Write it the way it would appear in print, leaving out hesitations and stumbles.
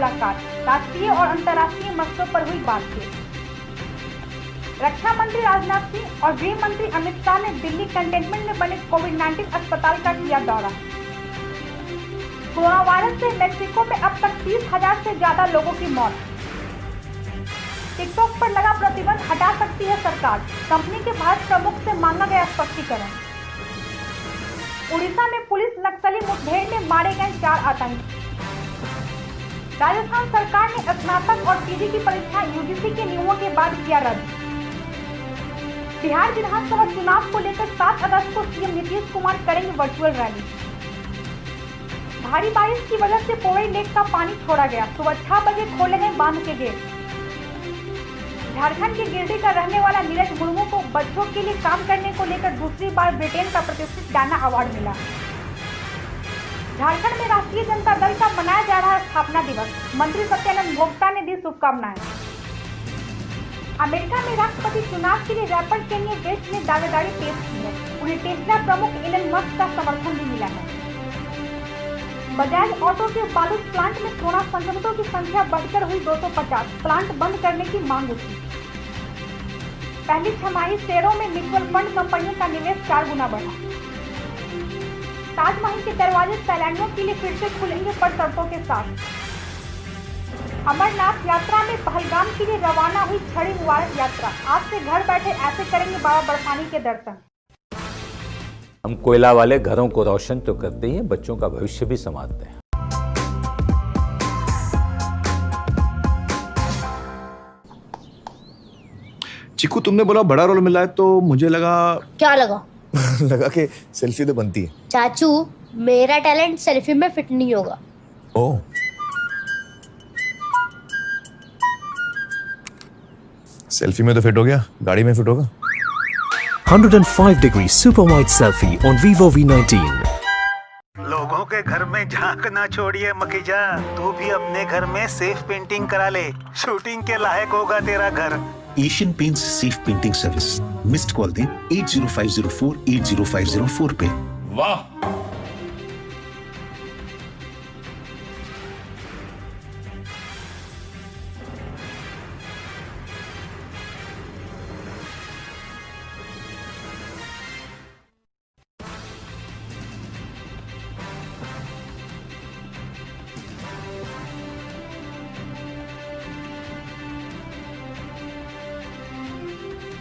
मुलाकात, राष्ट्रीय और अंतर्राष्ट्रीय मसलों पर हुई बातचीत। रक्षा मंत्री राजनाथ सिंह और गृह मंत्री अमित शाह ने दिल्ली कंटेनमेंट में बने कोविड-19 अस्पताल का किया दौरा। कोरोना वायरस से मेक्सिको में अब तक 30,000 से ज्यादा लोगों की मौत। टिकटॉक पर लगा प्रतिबंध हटा सकती है सरकार, कंपनी के भारत प्रमुख से मांगा गया स्पष्टीकरण। उड़ीसा में पुलिस नक्सली मुठभेड़ में मारे गए 4 आतंकी। राजस्थान सरकार ने स्नातक और पीजी की परीक्षा यूजीसी के नियमों के बाद किया रद्द। बिहार विधानसभा चुनाव को लेकर 7 अगस्त को सीएम नीतीश कुमार करेंगे वर्चुअल रैली। भारी बारिश की वजह से पोवई लेक का पानी छोड़ा गया, सुबह 6 बजे खोले गए बांध के गेट। झारखंड के गिरिडीह का रहने वाला नीरज मुर्मू को बच्चों के लिए काम करने को लेकर दूसरी बार ब्रिटेन का प्रतिष्ठित डायना अवार्ड मिला। झारखंड में राष्ट्रीय जनता दल का मनाया जा रहा स्थापना दिवस, मंत्री सत्यानंद भोक्ता ने दी शुभकामनाएं। अमेरिका में राष्ट्रपति चुनाव के लिए रैपर केन्ये वेस्ट ने दावेदारी पेश की है। उन्हें टेस्ला प्रमुख इलन मस्क का समर्थन भी मिला है। बजाज ऑटो के बालूद प्लांट में कोरोना संक्रमितों की संख्या बढ़कर हुई 250, प्लांट बंद करने की मांग उठी। पहली छमाही शेयरों में म्यूचुअल फंड कंपनियों का निवेश 4 गुना बढ़ा। ताजमहल के दरवाजे सैलानियों के लिए फिर से खुलेंगे पर शर्तों के साथ। अमरनाथ यात्रा में पहलगाम के लिए रवाना हुई छड़ी मुबारक यात्रा, आज से घर बैठे ऐसे करेंगे बाबा बर्फानी के दर्शन। हम कोयला वाले घरों को रोशन तो करते ही हैं, बच्चों का भविष्य भी संवारते हैं। चिकू, तुमने बोला बड़ा रोल मिला है तो मुझे लगा। क्या लगा? लगा कि सेल्फी तो बनती है। चाचू, मेरा टैलेंट सेल्फी में फिट नहीं होगा। ओह, सेल्फी में तो फिट हो गया, गाड़ी में फिट होगा। 105 degree super wide selfie on Vivo V19। लोगों के घर में झांक ना छोड़िए मखीजा, तू भी अपने घर में सेफ पेंटिंग करा ले, शूटिंग के लायक होगा तेरा घर। Asian paints safe painting service. Missed call दें 80504 80504 पे। वाह,